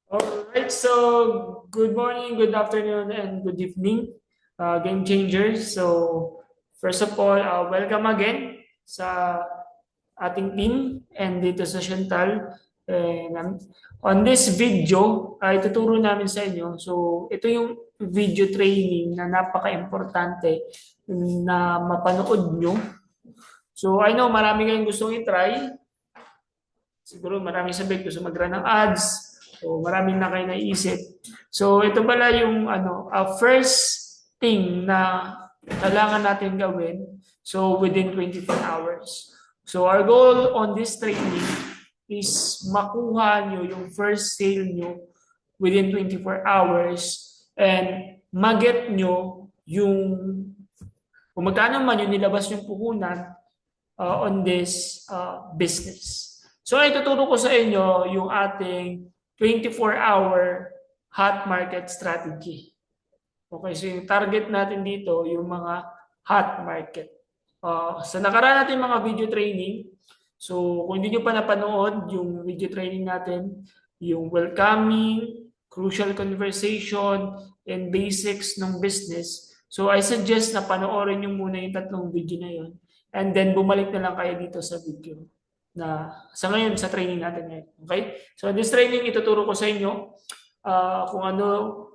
Alright, so good morning, good afternoon, and good evening, Game Changers. So, first of all, welcome again sa ating team and dito sa Chantal. And on this video, ay tuturo namin sa inyo. So, ito yung video training na napaka-importante na mapanood nyo. So, I know marami kayong gustong i-try. Siguro marami sabi gusto mag-run ng ads. So maraming na kayo naisip. So ito pala yung first thing na kailangan natin gawin. So within 24 hours. So our goal on this training is makuha nyo yung first sale nyo within 24 hours and maget nyo yung kung magkano man yung nilabas yung puhunan on this business. So ituturo ko sa inyo yung ating 24-hour hot market strategy. Okay, so yung target natin dito, yung mga hot market. Sa nakaraan natin mga video training, so kung hindi nyo pa napanood yung video training natin, yung welcoming, crucial conversation, and basics ng business, so I suggest na panoorin nyo muna yung tatlong video na yun. And then bumalik na lang kayo dito sa video na sa ngayon sa training natin ngayon. Okay? So this training ituturo ko sa inyo kung ano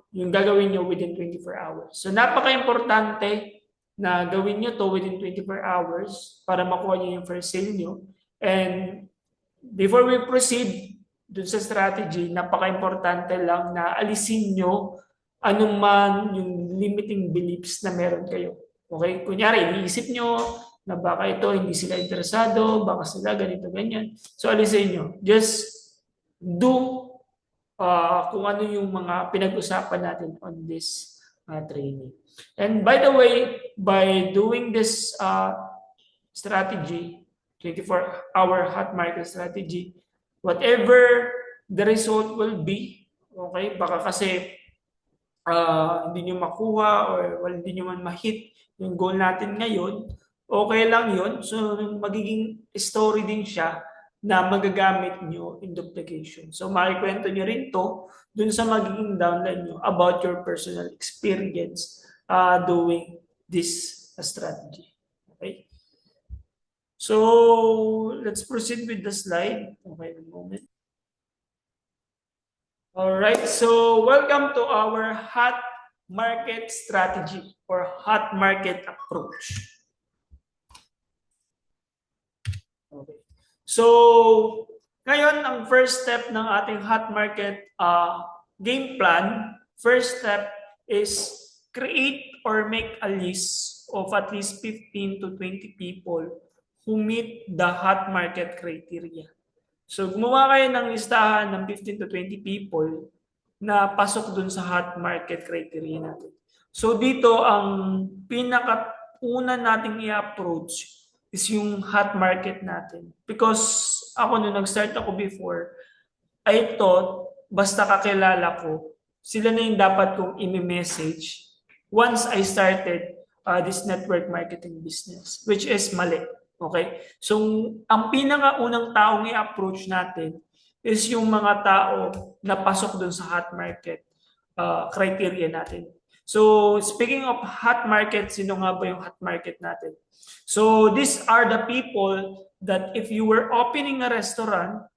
yung gagawin nyo within 24 hours. So napaka-importante na gawin nyo to within 24 hours para makuha nyo yung first sale nyo. And before we proceed dun sa strategy, napaka-importante lang na alisin nyo anuman yung limiting beliefs na meron kayo. Okay? Kunyari, iniisip nyo na baka ito hindi sila interesado, baka sila ganito, ganyan. So alisin nyo. Just do kung ano yung mga pinag-usapan natin on this training. And by the way, by doing this strategy, 24-hour hot market strategy, whatever the result will be, okay, baka kasi hindi nyo makuha or hindi nyo man ma-hit yung goal natin ngayon, okay lang yun. So, magiging story din siya na magagamit nyo in duplication. So, makikwento nyo rin to dun sa magiging downline nyo about your personal experience doing this strategy. Okay? So, let's proceed with the slide. Okay, one moment. All right, so welcome to our hot market strategy or hot market approach. Okay. So, ngayon, ang first step ng ating hot market game plan, first step is create or make a list of at least 15 to 20 people who meet the hot market criteria. So, gumawa kayo ng listahan ng 15 to 20 people na pasok dun sa hot market criteria natin. So, dito, ang pinaka-una nating i-approach is yung hot market natin. Because ako nung nag-start ako before, I thought, basta kakilala ko, sila na yung dapat kong i-message once I started this network marketing business, which is mali. Okay? So, ang pinakaunang taong i-approach natin is yung mga tao na pasok dun sa hot market criteria natin. So, speaking of hot market, sino nga ba yung hot market natin? So, these are the people that if you were opening a restaurant,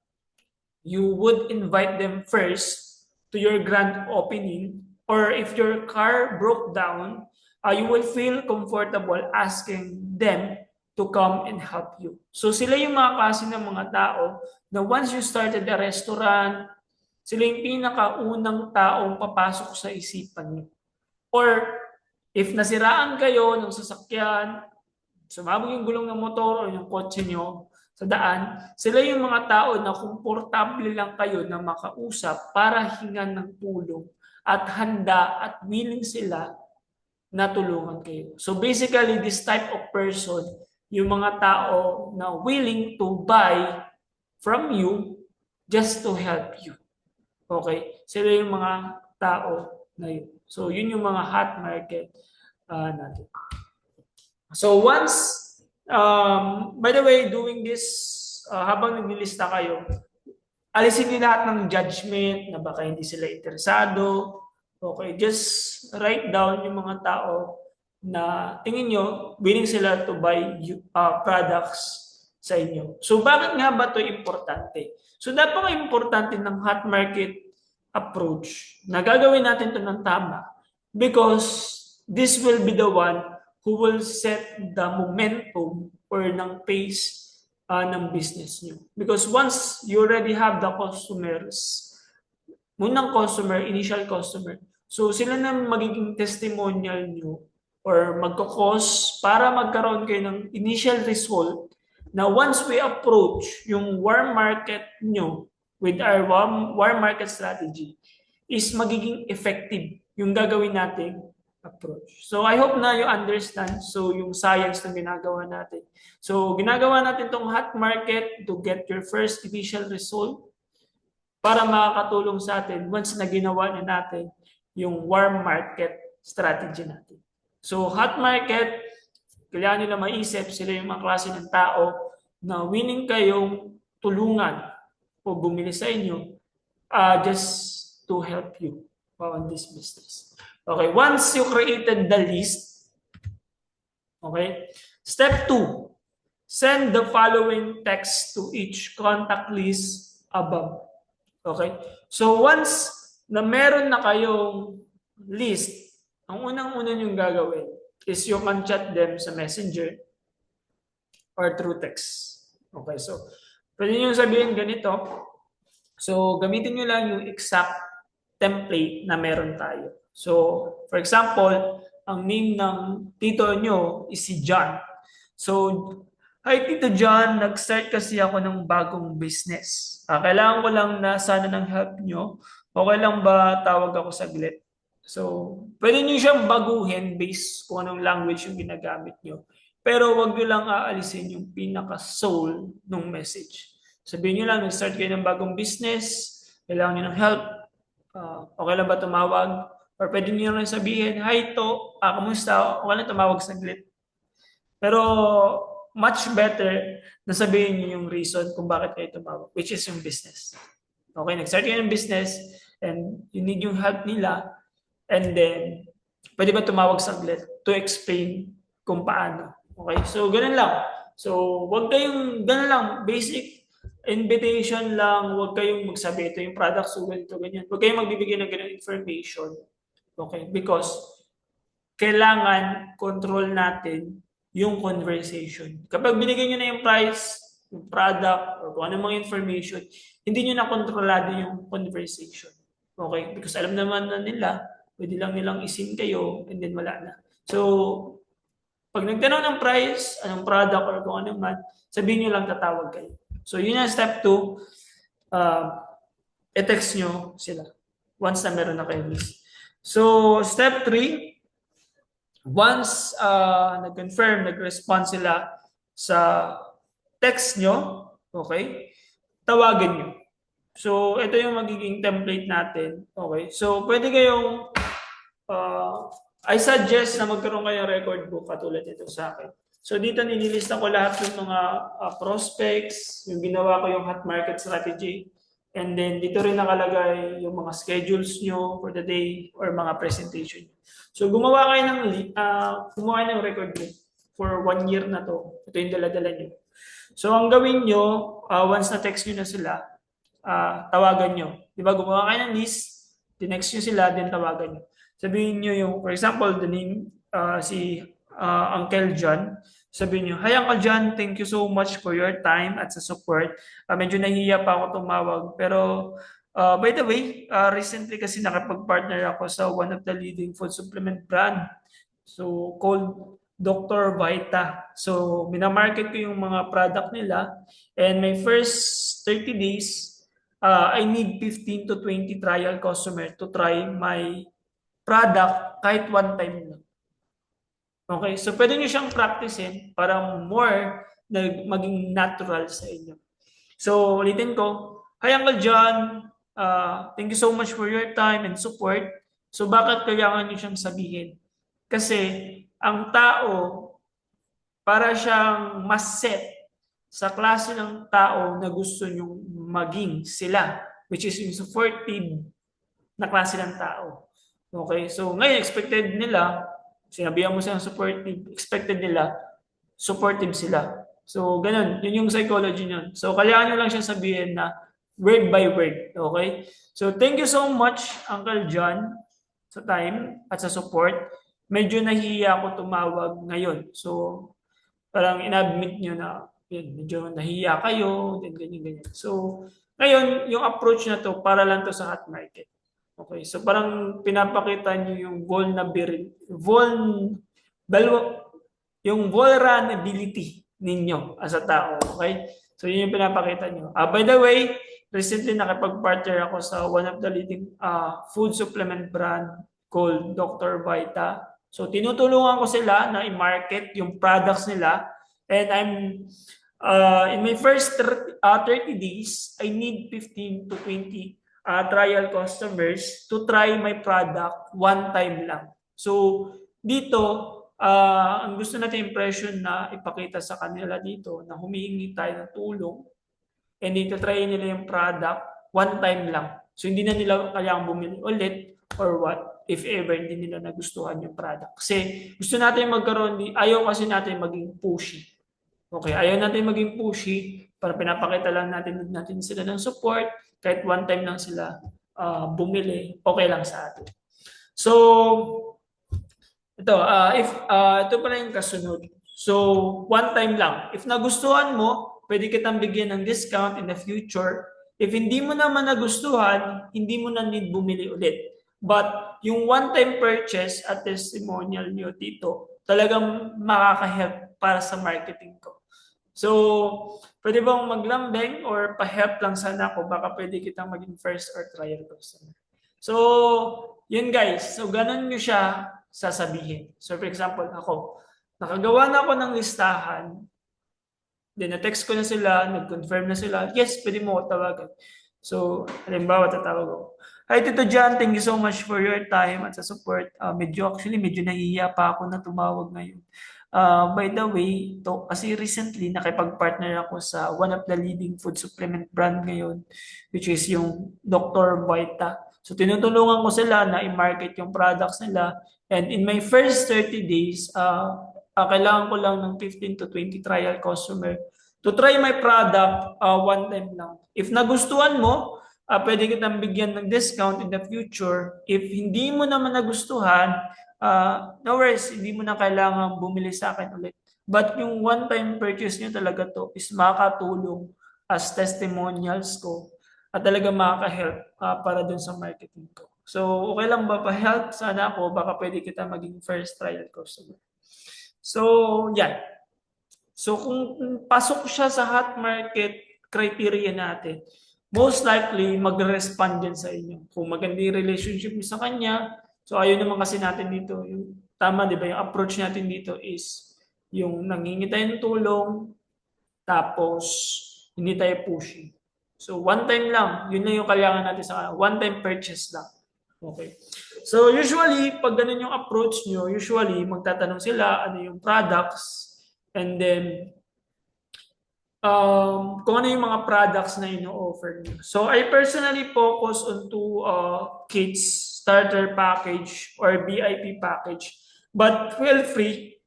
you would invite them first to your grand opening, or if your car broke down, you will feel comfortable asking them to come and help you. So sila yung mga klase ng mga tao na once you started a restaurant, sila yung pinakaunang taong papasok sa isipan niyo. Or if nasiraan kayo ng sasakyan, sumabog yung gulong ng motor o yung kotse nyo sa daan, sila yung mga tao na komportable lang kayo na makausap para hingan ng tulong at handa at willing sila na tulungan kayo. So basically, this type of person, yung mga tao na willing to buy from you just to help you. Okay? Sila yung mga tao na yun. So, yun yung mga hot market natin. So, once, by the way, doing this, habang naglilista kayo, alisin niyo lahat ng judgment na baka hindi sila interesado. Okay, just write down yung mga tao na tingin nyo willing sila to buy products sa inyo. So bakit nga ba ito importante? So napaka-importante ng hot market approach na gagawin natin to ng tama because this will be the one who will set the momentum or ng pace ng business nyo. Because once you already have the customers, munang customer, initial customer, so sila na magiging testimonial nyo or magkakos para magkaroon kayo ng initial result na once we approach yung warm market nyo with our warm market strategy is magiging effective yung gagawin nating approach. So I hope na you understand so yung science na ginagawa natin. So ginagawa natin tong hot market to get your first initial result para makakatulong sa atin once na ginawa na natin yung warm market strategy natin. So hot market, kailangan nyo na maisip sila yung mga klase ng tao na willing kayong tulungan o bumili sa inyo just to help you on this business. Okay, once you created the list, okay, step 2, send the following text to each contact list above. Okay, so once na meron na kayong list, ang unang-una yung gagawin is you can chat them sa messenger or through text. Okay, so pwede nyo sabihin ganito. So gamitin nyo lang yung exact template na meron tayo. So for example, ang name ng tito nyo is si John. So, hi Tito John, nag-start kasi ako ng bagong business. Kailangan ko lang na sana ng help nyo. Okay lang ba tawag ako saglit? So, pwede nyo siyang baguhin based kung anong language yung ginagamit nyo. Pero wag nyo lang aalisin yung pinaka-soul ng message. Sabihin nyo lang, nag-start kayo ng bagong business, kailangan nyo ng help, okay lang ba tumawag? Or pwede nyo lang sabihin, hi to, kamusta? Okay lang tumawag saglit. Pero much better na sabihin nyo yung reason kung bakit kayo tumawag, which is yung business. Okay, nag-start kayo ng business and you need yung help nila and then pwede ba tumawag saglit to explain kung paano. Okay, so ganun lang. So wag kayong, ganun lang, basic invitation lang, wag kayong magsabi ito yung product, so ganito, ganyan. Wag kayong magbibigay ng ganun information. Okay, because kailangan control natin yung conversation. Kapag binigay nyo na yung price, yung product, or kung anong mga information, hindi nyo na kontrolado yung conversation. Okay? Because alam naman na nila, pwede lang nilang isin kayo, and then wala na. So, pag nagtanong ng price, anong product, or kung ano man, sabihin nyo lang tatawag kayo. So, yun yung step 2. I-text nyo sila once na meron na kayong list. So, step 3, once nag-confirm, nag-respond sila sa text nyo, okay, tawagan nyo. So, ito yung magiging template natin. Okay, so pwede kayong, I suggest na magkaroon kayong record book katulad ito sa akin. So, dito nililista ko lahat ng mga prospects, yung ginawa ko yung hot market strategy, and then dito rin nakalagay yung mga schedules nyo for the day or mga presentation. So gumawa kayo ng record book for 1 year na to. Ito yung dala-dala nyo. So ang gawin nyo, once na text nyo na sila, tawagan nyo. Diba, gumawa kayo ng list, tinext nyo sila, then tawagan nyo. Sabihin nyo yung, for example, the name, si Uncle John. Sabihin nyo, hi Uncle John, thank you so much for your time at sa support. Medyo nahihiya pa ako tumawag, pero by the way, recently kasi nakapag-partner ako sa one of the leading food supplement brand. So, called Dr. Vita. So, minamarket ko yung mga product nila. And my first 30 days, I need 15 to 20 trial customer to try my product kahit one time lang. Okay? So, pwede nyo siyang practicein para more na maging natural sa inyo. So, ulitin ko. Hi, Uncle John. Thank you so much for your time and support. So bakit kailangan nyo siyang sabihin? Kasi ang tao, para siyang mas set sa klase ng tao na gusto nyong maging sila, which is yung supportive na klase ng tao. Okay? So ngayon, expected nila, sinabihan mo silang supportive, expected nila, supportive sila. So ganun, yun yung psychology nun. So kailangan nyo lang siya sabihin na word by word. Okay? So thank you so much, Uncle John, sa time at sa support. Medyo nahihiya ako tumawag ngayon. So parang inadmit nyo na yun, medyo nahiya kayo, then ganyan. So, ngayon, yung approach na to, para lang to sa hot market. Okay, so parang pinapakita nyo yung yung vulnerability ninyo as a tao. Okay, so yun yung pinapakita nyo. By the way, recently nakipag-partner ako sa one of the leading food supplement brand called Dr. Vita. So tinutulungan ko sila na i-market yung products nila, and I'm in my first 30 days, I need 15 to 20 trial customers to try my product one time lang. So dito, ang gusto natin impression na ipakita sa kanila dito na humihingi tayo ng tulong and dito try nila yung product one time lang. So hindi na nila kailangang bumili ulit or what if ever hindi nila nagustuhan yung product. Kasi gusto natin magkaroon, ayaw kasi natin maging pushy. Okay, ayaw natin maging pushy para pinapakita lang natin sila ng support, kahit one time lang sila bumili, okay lang sa atin. So, ito pala yung kasunod. So, one time lang. If nagustuhan mo, pwede kitang bigyan ng discount in the future. If hindi mo naman nagustuhan, hindi mo na need bumili ulit. But yung one-time purchase at testimonial nyo dito, talagang makaka-help para sa marketing ko. So, pwede bang maglambing or pa-help lang sana ako, baka pwede kitang maging first or trial customer. So, yun guys. So, ganun nyo siya sasabihin. So, for example, ako, nakagawa na ako ng listahan, then na-text ko na sila, nag-confirm na sila, yes, pwede mo ko tawagan. So, halimbawa, tatawag ako. Hi, Tito John, thank you so much for your time at sa support. Medyo nahihiya pa ako na tumawag ngayon. By the way, kasi recently nakipag-partner ako sa one of the leading food supplement brand ngayon, which is yung Dr. Vita. So tinutulungan ko sila na i-market yung products nila. And in my first 30 days, kailangan ko lang ng 15 to 20 trial customer to try my product one time lang. If nagustuhan mo, pwede kitang bigyan ng discount in the future. If hindi mo naman nagustuhan, no worries, hindi mo na kailangan bumili sa akin ulit. But yung one-time purchase nyo talaga to is makakatulong as testimonials ko at talaga makaka-help para dun sa marketing ko. So, okay lang ba pa-help? Sana ako, baka pwede kita maging first trial customer. So, yan. So, kung pasok siya sa hot market criteria natin, most likely, mag-respond din sa inyo. Kung maganda yung relationship mo sa kanya, so ayun naman kasi natin dito, yung, tama di ba, yung approach natin dito is yung nangingi tayo ng tulong, tapos hindi tayo pushy. So one time lang, yun lang yung kailangan natin sa one time purchase lang. Okay. So usually, pag ganun yung approach nyo, usually magtatanong sila ano yung products, and then kung ano yung mga products na ino-offer nyo. So I personally focus on two kits, starter package or VIP package. But feel free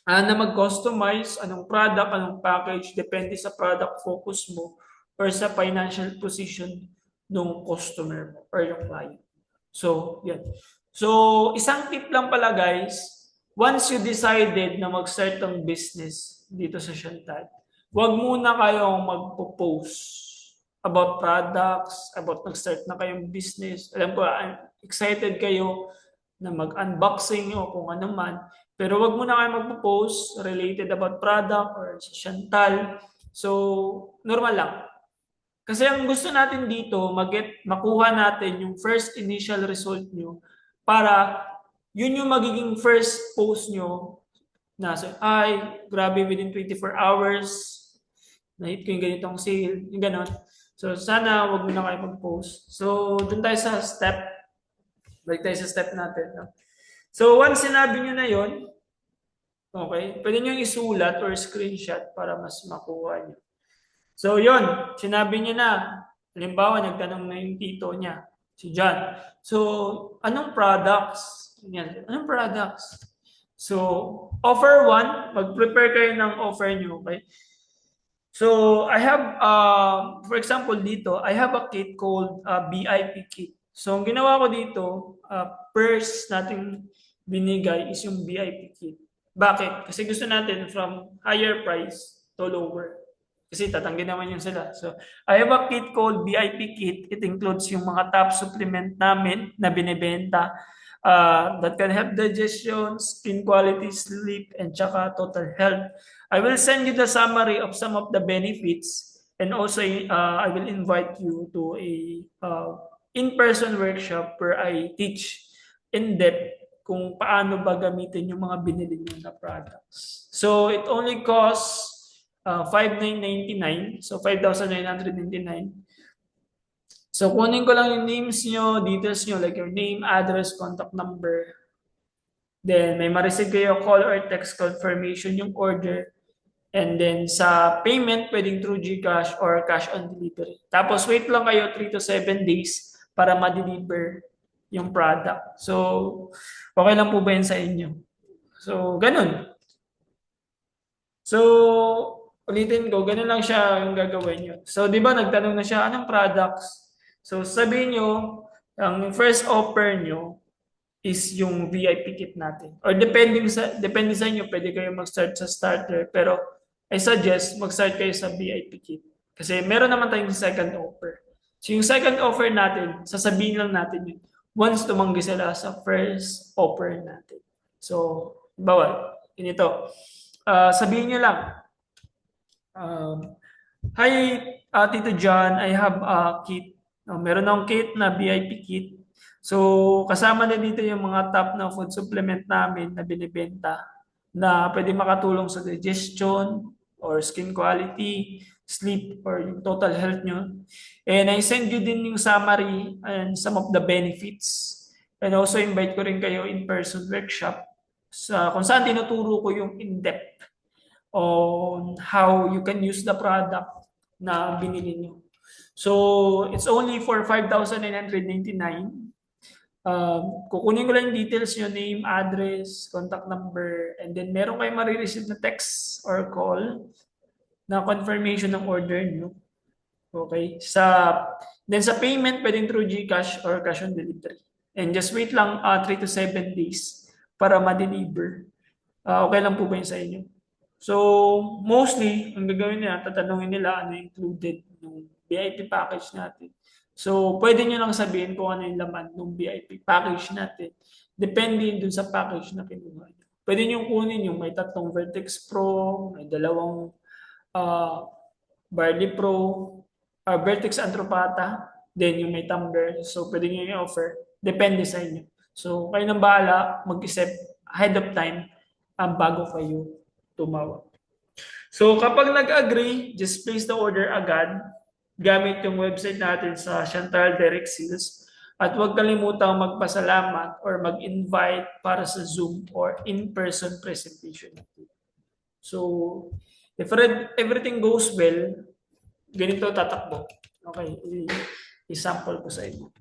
na mag-customize anong product, anong package, depende sa product focus mo or sa financial position ng customer mo or yung client. So, yan. So, isang tip lang pala guys, once you decided na mag-start ng business dito sa Chantal, huwag muna kayong magpo-post about products, about nag-start na kayong business. Alam ko, excited kayo na mag-unboxing o kung ano man. Pero huwag muna kayong magpo-post related about product or sa Chantal. So, normal lang. Kasi ang gusto natin dito, makuha natin yung first initial result nyo para yun yung magiging first post nyo na ay, grabe, within 24 hours, na-hit ko yung ganitong sale, yung ganon. So, sana wag mo na kayo mag-post. So, dun tayo sa step. Balik tayo sa step natin. No? So, once sinabi nyo na yon, okay, pwede nyo isulat or screenshot para mas makuha nyo. So, yon, sinabi niya na, halimbawa, nagtanong na yung tito niya, si John. So, anong products? Yan, anong products? So, offer one, mag-prepare kayo ng offer niyo, okay? So, I have, for example, dito, I have a kit called BIP kit. So, ang ginawa ko dito, first nating binigay is yung BIP kit. Bakit? Kasi gusto natin from higher price to lower. Kasi tatanggi naman yun sila. So, I have a kit called BIP kit. It includes yung mga top supplement namin na binibenta that can help digestion, skin quality, sleep, and tsaka total health. I will send you the summary of some of the benefits, and also I will invite you to a in-person workshop where I teach in depth kung paano ba gamitin yung mga binili nyo na products. So it only costs 5,999, so 5,999. So kunin ko lang yung names nyo, details nyo, like your name, address, contact number. Then may ma-receive kayo call or text confirmation yung order. And then sa payment, pwedeng through GCash or cash on delivery. Tapos wait lang kayo 3 to 7 days para ma-deliver yung product. So, okay lang po ba yun sa inyo? So, ganun. So, ulitin ko, ganun lang siya yung gagawin nyo. So, di ba nagtanong na siya, anong products? So, sabihin nyo, ang first offer nyo is yung VIP kit natin. Or depende sa inyo, pwede kayo mag-start sa starter. Pero, I suggest mag-start kayo sa VIP kit. Kasi meron naman tayong second offer. So yung second offer natin, sasabihin lang natin yun once tumanggi sila sa first offer natin. So, bawal. Ganito. Sabihin nyo lang, hi, Tito John, I have a kit. Meron akong kit na VIP kit. So, kasama na dito yung mga top na food supplement namin na binibenta na pwede makatulong sa digestion, or skin quality, sleep, or yung total health nyo. And I send you din yung summary and some of the benefits. And also invite ko rin kayo in-person workshop kung saan tinuturo ko yung in-depth on how you can use the product na binili nyo. So, it's only for 5,999. Kukunin ko lang yung details nyo, name, address, contact number, and then meron kayo marireceive na text or call na confirmation ng order nyo. Okay? Then sa payment, pwedeng through GCash or cash on delivery. And just wait lang 3 to 7 days para ma-deliver. Okay lang po ba yun sa inyo? So, mostly, ang gagawin nila, tatanungin nila ano included ng VIP package natin. So, pwede nyo lang sabihin kung ano yung laman ng VIP package natin. Depende dun sa package na kinuha nyo. Pwede nyo kunin yung may 3 Vertex Pro, may 2 Barley Pro, Vertex Antropata, then yung may tumbler. So, pwede nyo i-offer. Depende sa inyo. So, kayo nang bahala mag-isip ahead of time bago kayo tumawag. So, kapag nag-agree, just place the order agad gamit yung website natin sa Chantal Direct Sales. At huwag kalimutang magpasalamat or mag-invite para sa Zoom or in-person presentation. So, if everything goes well, ganito tatakbo. Okay, i-sample ko sa inyo.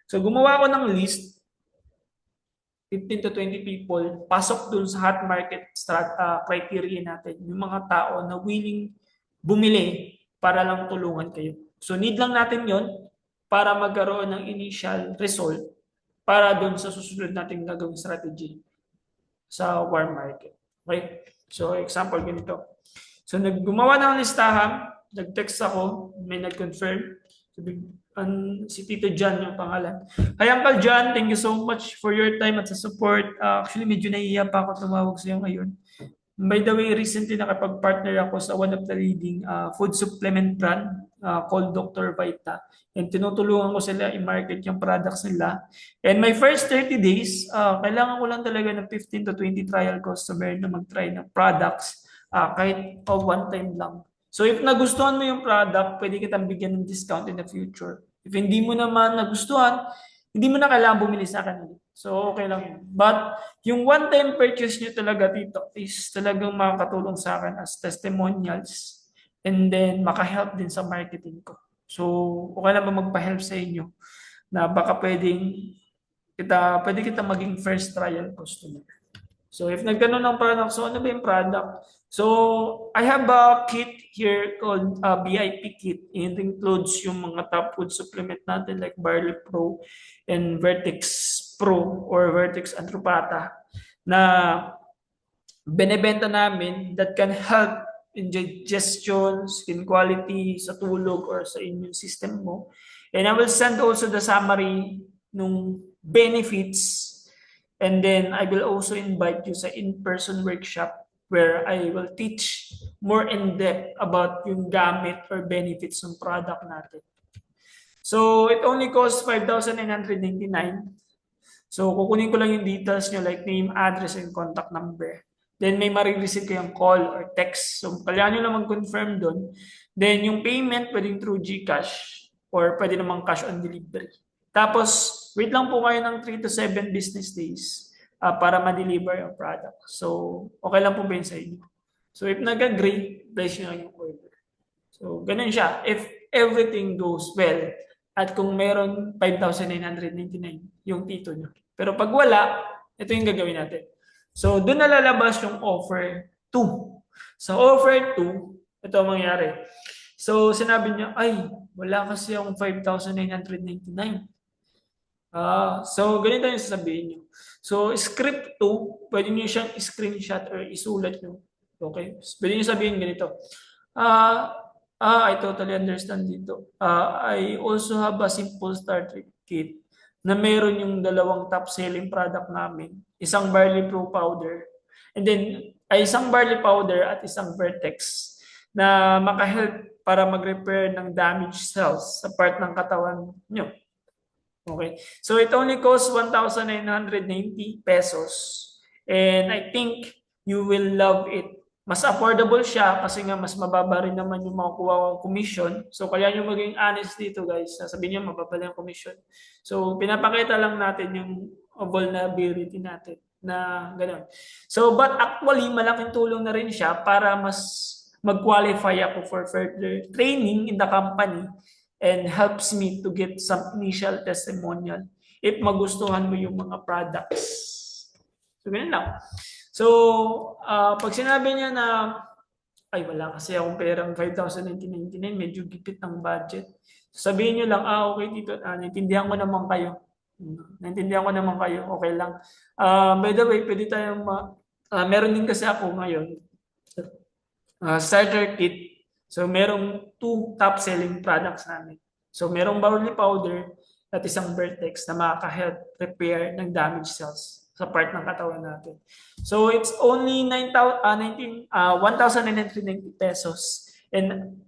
So, gumawa ko ng list, 15 to 20 people, pasok dun sa hot market criteria natin, yung mga tao na willing bumili para lang tulungan kayo. So need lang natin yon para magkaroon ng initial result para dun sa susunod nating gagawing strategy sa warm market. Okay? So example ganito. So naggumawa ng listahan, nag-text ako, may nag-confirm. Si Tito John yung pangalan. Hi Uncle John, thank you so much for your time at sa support. Actually medyo nahihiya pa ako tumawag sa iyo ngayon. By the way, recently nakapag-partner ako sa one of the leading food supplement brand called Dr. Vita. And tinutulungan ko sila i-market yung products nila. And my first 30 days, kailangan ko lang talaga ng 15 to 20 trial customer na mag-try ng products kahit one time lang. So if nagustuhan mo yung product, pwede kitang bigyan ng discount in the future. If hindi mo naman nagustuhan, hindi mo na kailangan bumili sa akin. So, okay lang yun. But, yung one-time purchase nyo talaga dito is talagang makakatulong sa akin as testimonials. and then maka-help din sa marketing ko. So, okay lang ba magpa-help sa inyo na baka pwede kita maging first trial customer. So, if nagtanong ng product, so ano ba yung product? So, I have a kit here called BIP kit. It includes yung mga top food supplement natin like Barley Pro and Vertex Pro or Vertex Antropata na benebenta namin that can help in digestion, skin quality, sa tulog or sa immune system mo. And I will send also the summary nung benefits. And then I will also invite you sa in-person workshop where I will teach more in-depth about yung gamit or benefits ng product natin. So it only costs 5,999. So kukunin ko lang yung details nyo like name, address, and contact number. Then may marireceive kayong call or text. So kailangan nyo lang mag-confirm doon. Then yung payment pwedeng through GCash or pwede namang cash on delivery. Tapos wait lang po kayo ng 3 to 7 business days para ma-deliver yung product. So okay lang po ba yun sa inyo? So if nag-agree, place nyo lang yung order. So ganun siya. If everything goes well at kung meron 5,999 yung tito nyo. Pero pag wala, ito yung gagawin natin. So, doon na lalabas yung offer 2. Sa offer 2, ito ang mangyari. So, sinabi niya, ay, wala kasi akong 5,999. So, ganito yung sasabihin niyo. So, script 2, pwede niyo siyang screenshot or isulat niyo. Okay? Pwede niyo sabihin ganito. I totally understand dito. I also have a simple starter kit na meron yung dalawang top selling product namin. Isang Barley Pro powder. And then, isang Barley powder at isang Vertex na makahelp para mag-repair ng damaged cells sa part ng katawan nyo. Okay. So, it only costs 1,990 pesos. And I think you will love it. Mas affordable siya kasi nga mas mababa rin naman yung makukuha kong commission. So, kaya nyo maging honest dito guys. Sasabihin nyo, mababa lang yung commission. So, pinapakita lang natin yung vulnerability natin na gano'n. So, but actually, malaking tulong na rin siya para mas mag-qualify ako for further training in the company and helps me to get some initial testimonial if magustuhan mo yung mga products. So, ganun lang. So, pag sinabi niya na, ay wala kasi akong perang 5,999, medyo gipit ng budget. Sabihin niyo lang, okay dito, naintindihan ko naman kayo. Naintindihan ko naman kayo, okay lang. By the way, pwede tayong, meron din kasi ako ngayon, starter kit. So, merong 2 top selling products namin. So, merong Barley powder at isang Vertex na makaka-help repair ng damaged cells sa part ng katawan natin. So, it's only 1,990 pesos. And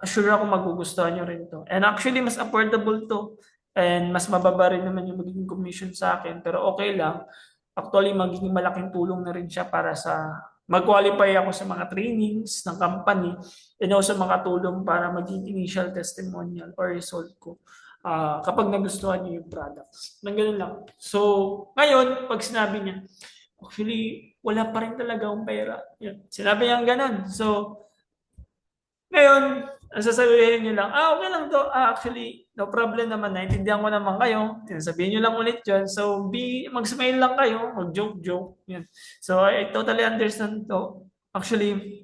sure ako magugustuhan nyo rin to. And actually, mas affordable to. And mas mababa rin naman yung magiging commission sa akin. Pero okay lang. Actually, magiging malaking tulong na rin siya para sa mag-qualify ako sa mga trainings ng company and also makatulong para maging initial testimonial or result ko kapag nagustuhan niyo yung products. Nang ganun lang. So, ngayon, pag sinabi niya, actually, wala pa rin talaga akong pera. Yun. Sinabi niya ganun. So, ngayon, ang sasabihin niyo lang, okay lang to. Actually, no problem naman. Naintindihan ko naman kayo. Yan, sabihin niyo lang ulit yun. So, mag-smile lang kayo. Mag-joke-joke. Yan. So, I totally understand to. Actually,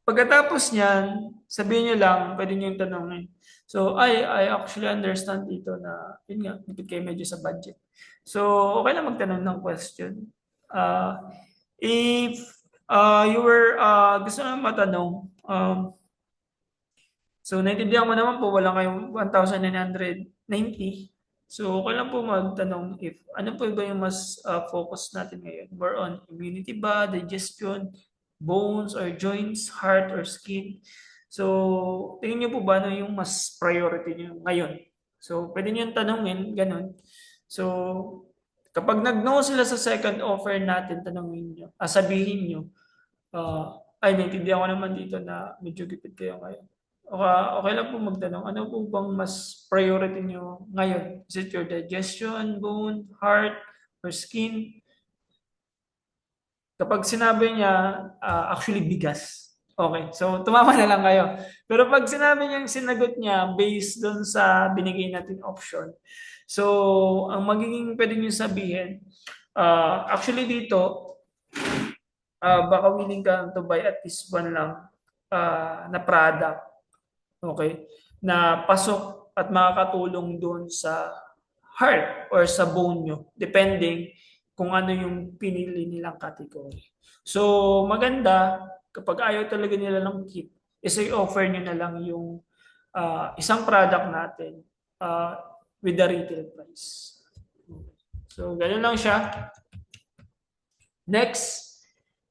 pagkatapos niyan, sabihin niyo lang, pwede niyo yung tanongin. So, I actually understand dito na, yun nga, dipit kayo medyo sa budget. So, okay lang magtanong ng question. If you were, gusto naman matanong, so, naintindihan mo naman po, wala kayong 1,990. So, okay lang po magtanong if, ano po ba yung mas focus natin ngayon? More on immunity ba, digestion, bones or joints, heart or skin. So, tingin niyo po ba ano yung mas priority niyo ngayon? So, pwede niyo tanungin, ganun. So, kapag nag-no sila sa second offer natin, tanungin niyo, sabihin niyo, ay, naintindihan ko naman dito na medyo gipit kayo ngayon. Okay lang po magtanong, ano po bang mas priority niyo ngayon? Is it your digestion, bone, heart, or skin? Kapag sinabi niya, actually bigas. Okay, so tumawa na lang kayo. Pero pag sinabi niyang sinagot niya based doon sa binigay natin option, so ang magiging pwede niyo sabihin, actually dito, baka willing ka to buy at least one lang na product, okay, na pasok at makakatulong doon sa heart or sa bone nyo, depending kung ano yung pinili nilang category. So, maganda, kapag ayaw talaga nila ng kit, is i-offer nyo na lang yung isang product natin uh, with the retail price. So, ganun lang siya. Next.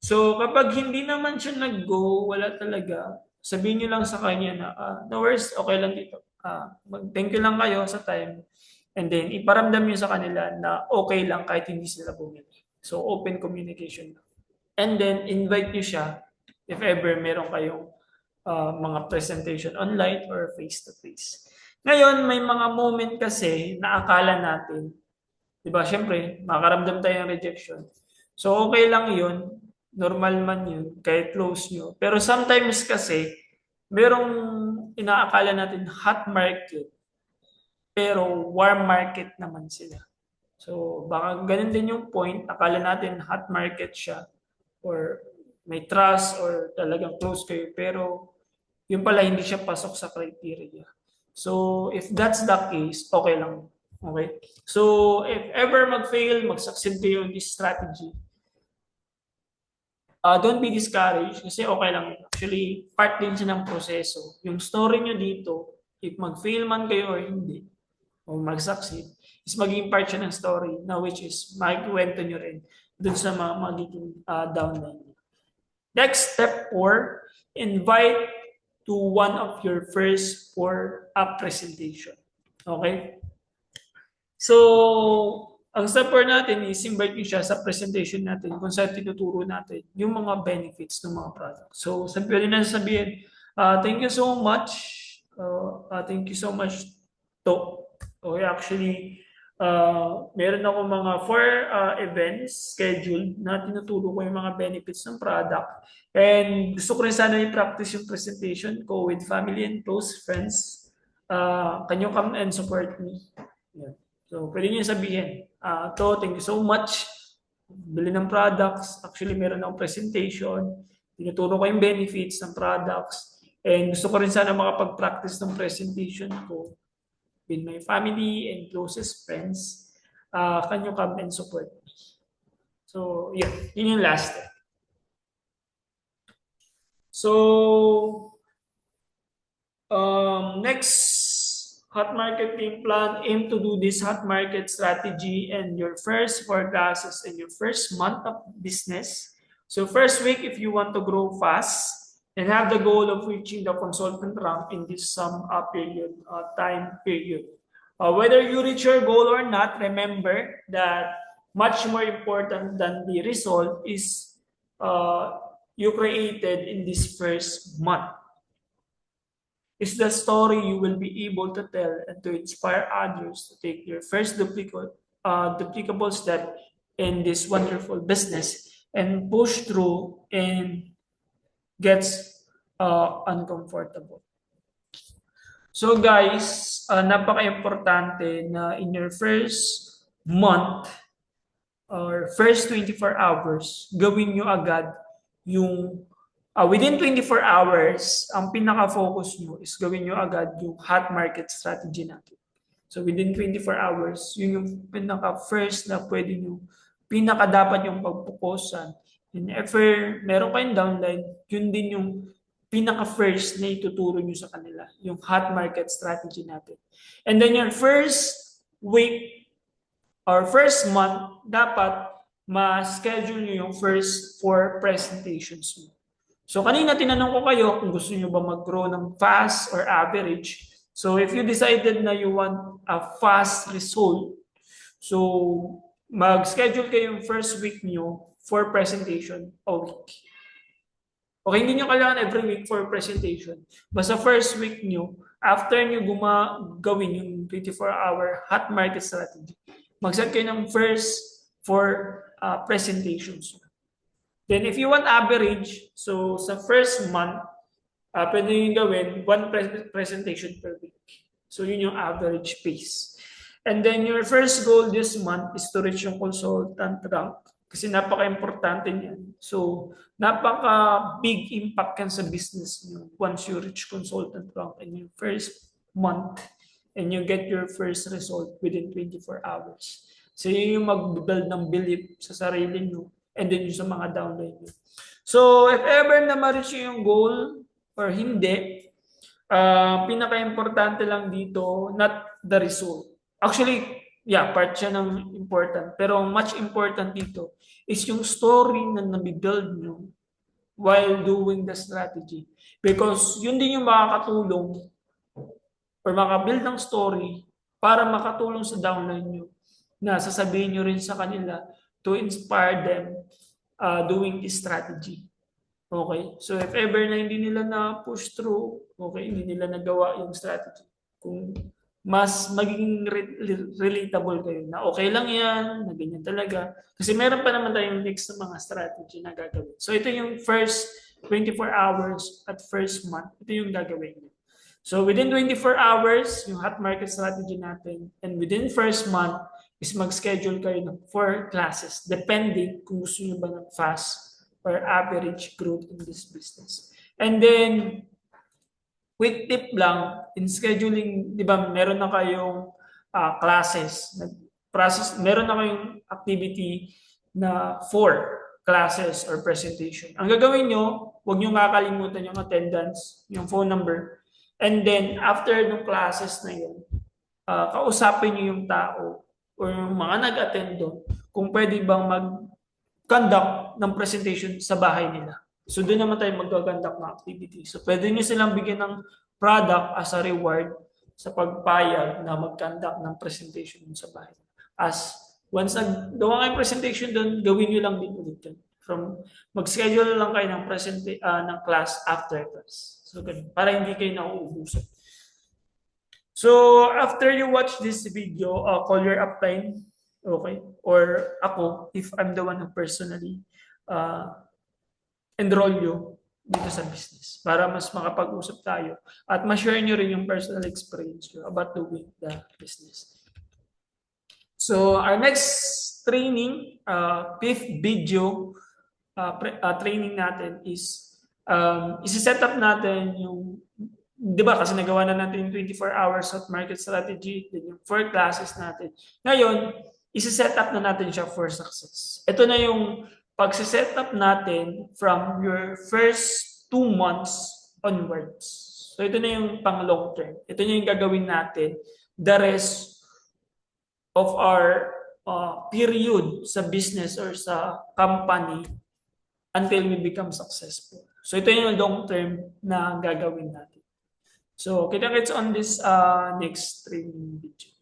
So, kapag hindi naman siya nag-go, wala talaga, sabihin nyo lang sa kanya na, no worries, okay lang dito. Thank you lang kayo sa time. And then, iparamdam nyo sa kanila na okay lang kahit hindi sila bumili. So, open communication. And then, invite nyo siya if ever meron kayong mga presentation online or face-to-face. Ngayon, may mga moment kasi na akala natin, di ba, syempre, makaramdam tayo ng rejection. So, okay lang yun. Normal man yun, kahit close nyo. Pero sometimes kasi, merong inaakala natin hot market, pero warm market naman sila. So, baka ganun din yung point. Akala natin hot market siya or may trust or talagang close kayo. Pero, yung pala hindi siya pasok sa criteria. So, if that's the case, okay lang. Okay? So, if ever mag-fail, mag-succeed kayo in this strategy, don't be discouraged kasi okay lang. Actually, part din siya ng proseso. Yung story nyo dito, if mag-fail man kayo or hindi, o mag-succeed, is magiging part siya ng story na which is magkwento nyo rin dun sa mga magiging downline. Next, step 4, invite to one of your first 4 presentation. Okay? So, ang step 4 natin is invite nyo siya sa presentation natin kung saan tinuturo natin yung mga benefits ng mga products. So, pwede na sabihin, thank you so much. Thank you so much to. Okay, actually, meron ako mga 4 events scheduled na tinuturo ko yung mga benefits ng product. And gusto ko rin sana i-practice yung presentation ko with family and close friends. Can you come and support me? Yeah. So, pwede nyo sabihin, thank you so much. Bili ng products. Actually, meron akong presentation. Tinuturo ko yung benefits ng products. And gusto ko rin sana makapag-practice ng presentation ko with my family and closest friends. Can you come and support me? So, yeah. Yun yung last step. So, next hot market game plan, aim to do this hot market strategy in your first 4 classes in your first month of business. So first week, if you want to grow fast and have the goal of reaching the consultant rank in this time period. Whether you reach your goal or not, remember that much more important than the result is you created in this first month. Is the story you will be able to tell and to inspire others to take your first duplicable step in this wonderful business and push through and gets uncomfortable. So guys, napaka-importante na in your first month or first 24 hours, gawin nyo agad yung within 24 hours, ang pinaka-focus nyo is gawin nyo agad yung hot market strategy natin. So within 24 hours, yun yung pinaka-first na pwede nyo, pinaka-dapat yung pagpukusan. And if meron kayong downline, yun din yung pinaka-first na ituturo nyo sa kanila, yung hot market strategy natin. And then your first week or first month, dapat ma-schedule nyo yung first 4 presentations mo. So kanina tinanong ko kayo kung gusto niyo ba mag-grow ng fast or average. So if you decided na you want a fast result, so mag-schedule kayo yung first week niyo for presentation a week. Okay, hindi niyo kailangan every week for presentation. Basta first week niyo, after niyo gawin yung 24-hour hot market strategy, mag-set kayo ng first 4 presentations. Then if you want average, so sa first month, pwede nyo gawin one presentation per week. So yun yung average pace. And then your first goal this month is to reach yung consultant rank. Kasi napaka-importante niyan. So, napaka-big impact yan sa business nyo once you reach consultant rank in your first month and you get your first result within 24 hours. So, yun yung mag-build ng belief sa sarili nyo and then yung sa mga downline nyo. So, if ever na ma-reach yung goal or hindi, pinaka-importante lang dito, not the result. Actually, yeah, part siya ng important. Pero much important dito is yung story na nabibuild nyo while doing the strategy. Because yun din yung makakatulong or makabuild ng story para makatulong sa downline nyo na sasabihin nyo rin sa kanila to inspire them doing this strategy. Okay? So if ever na hindi nila na-push through, okay, hindi nila nagawa yung strategy. Kung mas magiging relatable kayo na okay lang yan, na ganyan talaga. Kasi meron pa naman tayong next na mga strategy na gagawin. So ito yung first 24 hours at first month. Ito yung gagawin nyo. So within 24 hours, yung hot market strategy natin, and within first month, is mag-schedule kayo ng 4 classes, depending kung gusto nyo ba ng fast or average growth in this business. And then, quick tip lang, in scheduling, di ba, meron na kayong classes, meron na kayong activity na 4 classes or presentation. Ang gagawin nyo, huwag nyo kakalimutan yung attendance, yung phone number, and then after ng classes na yun, kausapin nyo yung tao or yung mga nag-attend doon kung pwede bang mag-conduct ng presentation sa bahay nila. So doon naman tayo mag-conduct ng activity. So pwede nyo silang bigyan ng product as a reward sa pagpayag na mag-conduct ng presentation sa bahay. As once nagawa kayong presentation doon, gawin nyo lang din ulit yun. From mag-schedule lang kayo ng ng class after class. So ganun, para hindi kayo nauubusan. So after you watch this video, call your upline, okay? Or ako, if I'm the one who personally enroll you dito sa business para mas makapag-usap tayo at ma-share nyo rin yung personal experience nyo about doing the business. So our next training, fifth video training natin is isi-set up natin yung, di ba kasi nagawa na natin yung 24 hours of market strategy, then yung 4 classes natin. Ngayon, isi-set up na natin siya for success. Ito na yung pag-set up natin from your first 2 months onwards. So ito na yung pang long term. Ito na yung gagawin natin the rest of our period sa business or sa company until we become successful. So ito yung long term na gagawin natin. So kita-kits on this next training video.